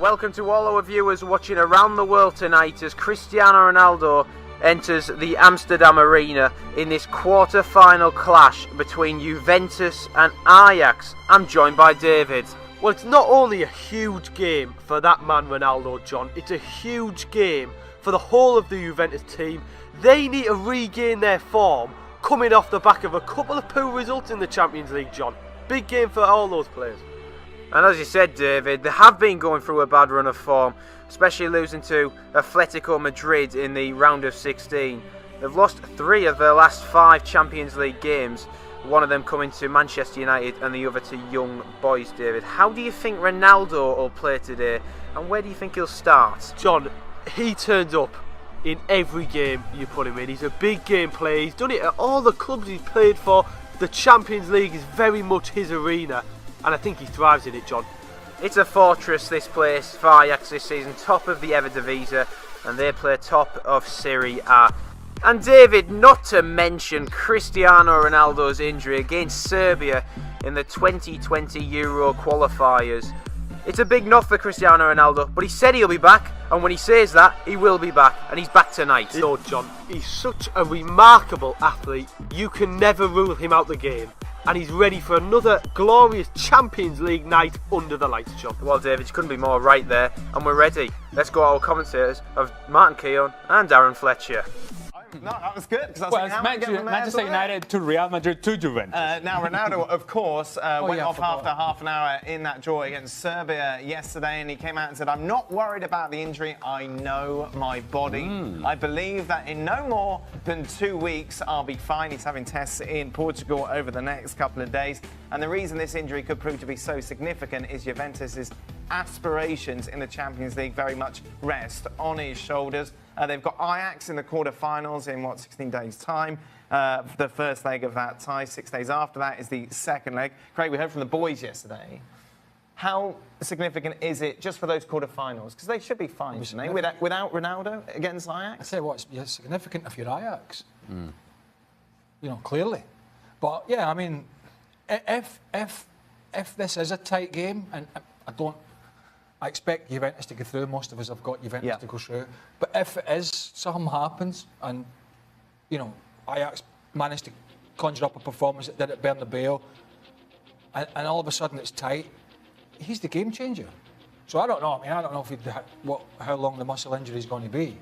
Welcome to all our viewers watching around the world tonight as Cristiano Ronaldo enters the Amsterdam Arena in this quarter-final clash between Juventus and Ajax. I'm joined by David. Well, it's not only a huge game for that man Ronaldo, John, it's a huge game for the whole of the Juventus team. They need to regain their form coming off the back of a couple of poor results in the Champions League, John. Big game for all those players. And as you said, David, they have been going through a bad run of form, especially losing to Atletico Madrid in the round of 16. They've lost 3 of their last 5 Champions League games, one of them coming to Manchester United and the other to Young Boys, David. How do you think Ronaldo will play today, and where do you think he'll start? John, he turns up in every game you put him in. He's a big game player. He's done it at all the clubs he's played for. The Champions League is very much his arena, and I think he thrives in it, John. It's a fortress, this place, for Ajax this season, top of the Eredivisie, and they play top of Serie A. And David, not to mention Cristiano Ronaldo's injury against Serbia in the 2020 Euro qualifiers. It's a big knock for Cristiano Ronaldo, but he said he'll be back, and when he says that, he will be back, and he's back tonight. No, John, he's such a remarkable athlete, you can never rule him out the game. And he's ready for another glorious Champions League night under the lights, John. Well, David, you couldn't be more right there, and we're ready. Let's go our commentators of Martin Keown and Darren Fletcher. No, that was good. Well, it's Manchester United to Real Madrid to Juventus. Now, Ronaldo, of course, went off after half an hour in that draw against Serbia yesterday, and he came out and said, I'm not worried about the injury. I know my body. I believe that in no more than 2 weeks, I'll be fine. He's having tests in Portugal over the next couple of days. And the reason this injury could prove to be so significant is Juventus's aspirations in the Champions League very much rest on his shoulders. They've got Ajax in the quarterfinals in, 16 days' time. The first leg of that tie. 6 days after that is the second leg. Craig, we heard from the boys yesterday. How significant is it just for those quarterfinals? Because they should be fine, shouldn't they? Without Ronaldo against Ajax? I say what's significant if you're Ajax. You know, clearly. But yeah, I mean, if this is a tight game, and I expect Juventus to go through. Most of us have got Juventus to go through. But if it is, something happens, and you know, Ajax managed to conjure up a performance that did at Bernabeu, and all of a sudden it's tight, he's the game changer. So I don't know. I mean, I don't know if how long the muscle injury is going to be.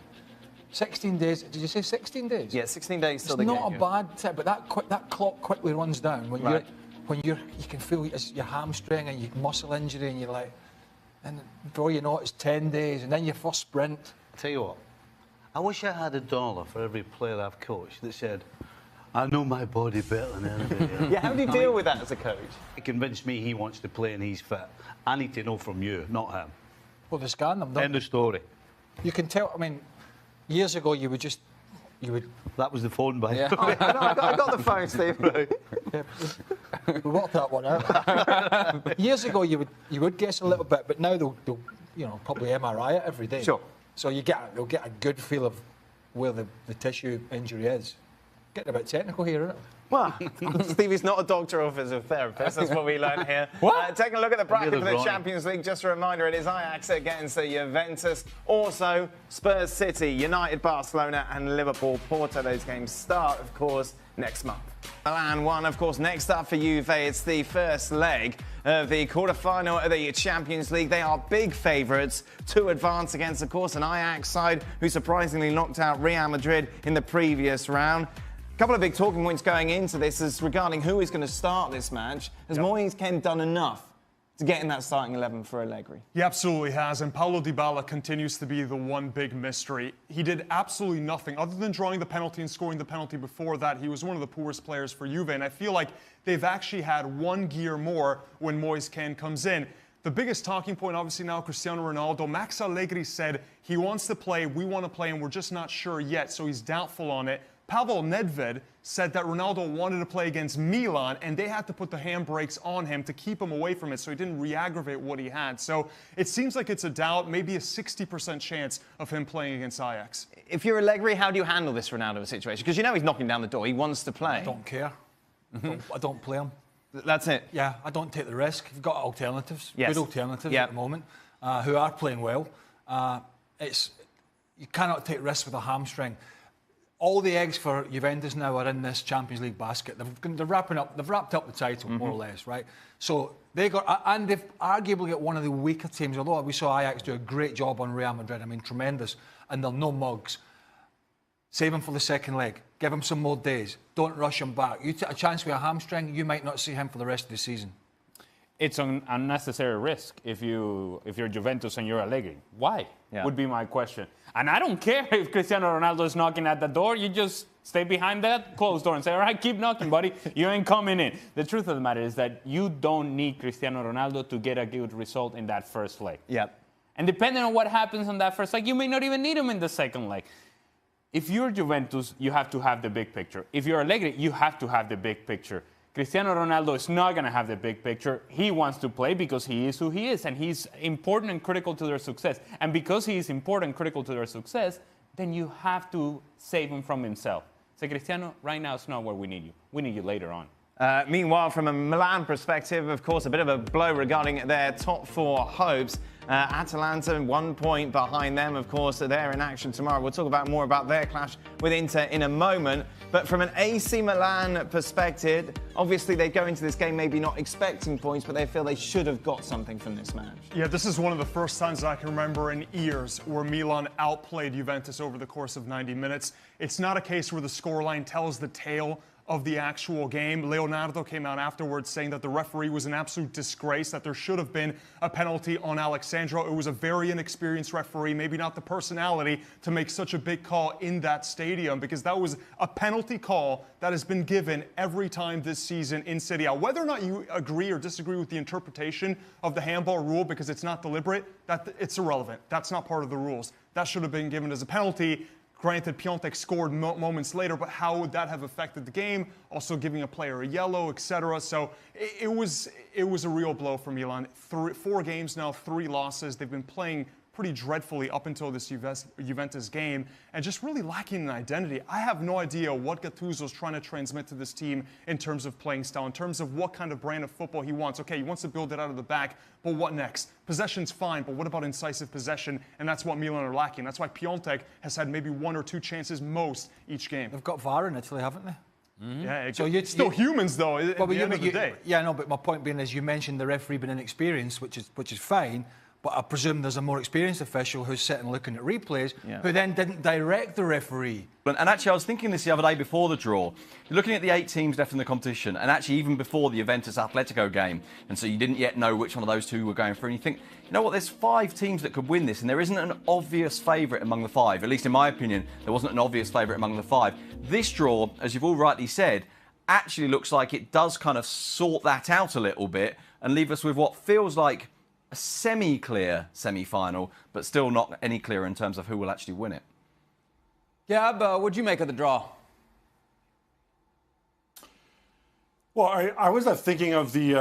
16 days. Did you say 16 days? Yeah, 16 days till the game. It's not a bad tip, but that clock quickly runs down when you can feel your hamstring and your muscle injury, and you're like. And before you know it, it's 10 days, and then your first sprint. I'll tell you what, I wish I had $1 for every player I've coached that said, I know my body better than anybody. Yeah, how do you deal with that as a coach? He convinced me he wants to play and he's fit. I need to know from you, not him. Well, they scan them, don't End of story. You can tell, I mean, years ago you would... That was the phone, by yeah. I got the phone, Steve. Yeah, we worked that one out. Years ago you would guess a little bit, but now they'll probably MRI it every day. Sure. So you'll get a good feel of where the tissue injury is. Getting a bit technical here, isn't it? Well, Stevie's not a doctor or physiotherapist. That's what we learned here. Taking a look at the bracket for the Champions League. Just a reminder, it is Ajax against Juventus. Also, Spurs City, United, Barcelona and Liverpool. Porto. Those games start, of course, next month. Milan won, of course, next up for Juve. It's the first leg of the quarter-final of the Champions League. They are big favourites to advance against, of course, an Ajax side who surprisingly knocked out Real Madrid in the previous round. A couple of big talking points going into this is regarding who is going to start this match. Has Moise Kean done enough to get in that starting 11 for Allegri? He absolutely has, and Paulo Dybala continues to be the one big mystery. He did absolutely nothing other than drawing the penalty and scoring the penalty before that. He was one of the poorest players for Juve, and I feel like they've actually had one gear more when Moise Kean comes in. The biggest talking point, obviously, now, Cristiano Ronaldo. Max Allegri said he wants to play, we want to play, and we're just not sure yet, so he's doubtful on it. Pavel Nedved said that Ronaldo wanted to play against Milan, and they had to put the handbrakes on him to keep him away from it so he didn't re-aggravate what he had. So it seems like it's a doubt, maybe a 60% chance of him playing against Ajax. If you're Allegri, how do you handle this Ronaldo situation? Because you know he's knocking down the door. He wants to play. I don't care. I don't play him. That's it? Yeah, I don't take the risk. You've got alternatives, Yes. good alternatives Yeah. at the moment. who are playing well. You cannot take risks with a hamstring. All the eggs for Juventus now are in this Champions League basket. They've wrapped up the title, more or less, right? So they've arguably got one of the weaker teams, although we saw Ajax do a great job on Real Madrid. I mean, tremendous. And they're no mugs. Save him for the second leg. Give him some more days. Don't rush him back. You take a chance with a hamstring, you might not see him for the rest of the season. It's an unnecessary risk if you're Juventus and you're Allegri. Why? Would be my question. And I don't care if Cristiano Ronaldo is knocking at the door. You just stay behind that closed door and say, all right, keep knocking, buddy. You ain't coming in. The truth of the matter is that you don't need Cristiano Ronaldo to get a good result in that first leg. Yep. And depending on what happens on that first leg, you may not even need him in the second leg. If you're Juventus, you have to have the big picture. If you're Allegri, you have to have the big picture. Cristiano Ronaldo is not going to have the big picture. He wants to play because he is who he is, and he's important and critical to their success. And because he is important and critical to their success, then you have to save him from himself. Say, Cristiano, right now it's not where we need you. We need you later on. Meanwhile, from a Milan perspective, of course, a bit of a blow regarding their top 4 hopes. Atalanta 1 point behind them, of course, they're in action tomorrow. We'll talk more about their clash with Inter in a moment. But from an AC Milan perspective, obviously they go into this game maybe not expecting points, but they feel they should have got something from this match. Yeah, this is one of the first times that I can remember in years where Milan outplayed Juventus over the course of 90 minutes. It's not a case where the scoreline tells the tale of the actual game. Leonardo came out afterwards saying that the referee was an absolute disgrace, that there should have been a penalty on Alexandro. It was a very inexperienced referee, maybe not the personality to make such a big call in that stadium, because that was a penalty call that has been given every time this season in Serie A. Whether or not you agree or disagree with the interpretation of the handball rule because it's not deliberate, it's irrelevant. That's not part of the rules. That should have been given as a penalty. Granted, Piontek scored moments later, but how would that have affected the game? Also giving a player a yellow, etc. So it was a real blow for Milan. 4 games now, 3 losses. They've been playing pretty dreadfully up until this Juventus game and just really lacking an identity. I have no idea what Gattuso's trying to transmit to this team in terms of playing style, in terms of what kind of brand of football he wants. Okay, he wants to build it out of the back, but what next? Possession's fine, but what about incisive possession? And that's what Milan are lacking. That's why Piontek has had maybe 1 or 2 chances most each game. They've got VAR in Italy, haven't they? Mm-hmm. Yeah, so still humans though. At the end of the day. Yeah, no. But my point being is, you mentioned the referee being inexperienced, which is fine. But I presume there's a more experienced official who's sitting looking at replays, who then didn't direct the referee. And actually, I was thinking this the other day before the draw. You're looking at the 8 teams left in the competition, and actually even before the Juventus-Atletico game, and so you didn't yet know which one of those 2 were going through, and you think, you know what, there's 5 teams that could win this, and there isn't an obvious favourite among the 5. At least in my opinion, there wasn't an obvious favourite among the 5. This draw, as you've all rightly said, actually looks like it does kind of sort that out a little bit and leave us with what feels like a semi-clear semi-final, but still not any clearer in terms of who will actually win it. Yeah, but what'd you make of the draw? Well, I was thinking of the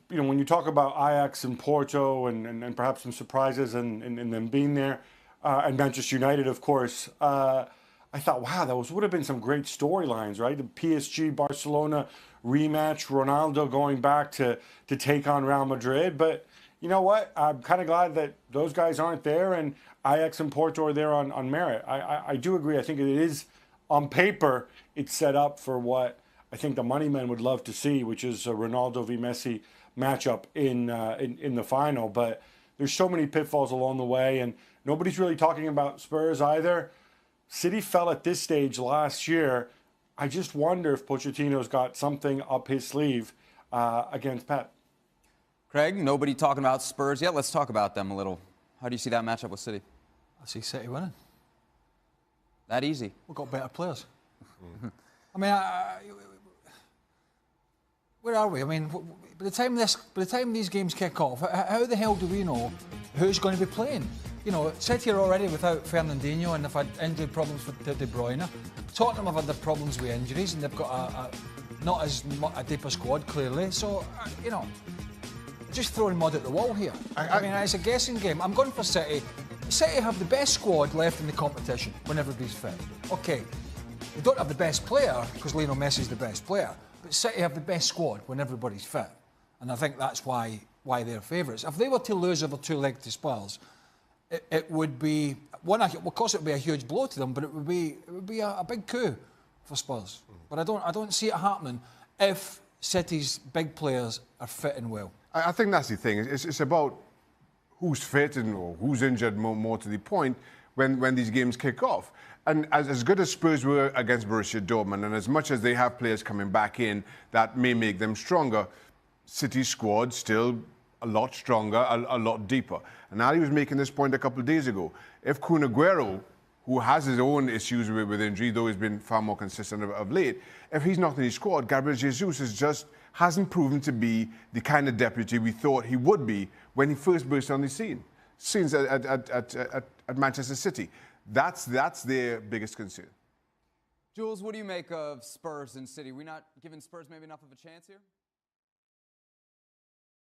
when you talk about Ajax and Porto and perhaps some surprises and them being there, and Manchester United, of course. I thought, wow, those would have been some great storylines, right? The PSG Barcelona rematch, Ronaldo going back to take on Real Madrid, but. You know what? I'm kind of glad that those guys aren't there and Ajax and Porto are there on merit. I do agree. I think it is, on paper, it's set up for what I think the money men would love to see, which is a Ronaldo v Messi matchup in the final. But there's so many pitfalls along the way, and nobody's really talking about Spurs either. City fell at this stage last year. I just wonder if Pochettino's got something up his sleeve against Pep. Craig, nobody talking about Spurs yet. Let's talk about them a little. How do you see that matchup with City? I see City winning. That easy? We've got better players. I mean, where are we? I mean, by the time these games kick off, how the hell do we know who's going to be playing? You know, City are already without Fernandinho and they've had injury problems for De Bruyne. Tottenham have had their problems with injuries and they've got not as a deeper squad, clearly. So, you know, just throwing mud at the wall here. I mean, it's a guessing game. I'm going for City. City have the best squad left in the competition when everybody's fit. Okay, they don't have the best player because Lionel Messi's the best player, but City have the best squad when everybody's fit. And I think that's why why they're favourites. If they were to lose over 2-legged to Spurs, it would be one. Of course, it would be a huge blow to them, but it would be a big coup for Spurs. But I don't see it happening if City's big players are fit and well. I think that's the thing. It's about who's fit and or who's injured more to the point when these games kick off. And as good as Spurs were against Borussia Dortmund, and as much as they have players coming back in that may make them stronger, City's squad still a lot stronger, a lot deeper. And Ali was making this point a couple of days ago. If Kun Aguero, who has his own issues with injury, though he's been far more consistent of late, if he's not in his squad, Gabriel Jesus hasn't proven to be the kind of deputy we thought he would be when he first burst on the scene. Scenes at Manchester City. That's their biggest concern. Jules, what do you make of Spurs and City? We're not giving Spurs maybe enough of a chance here?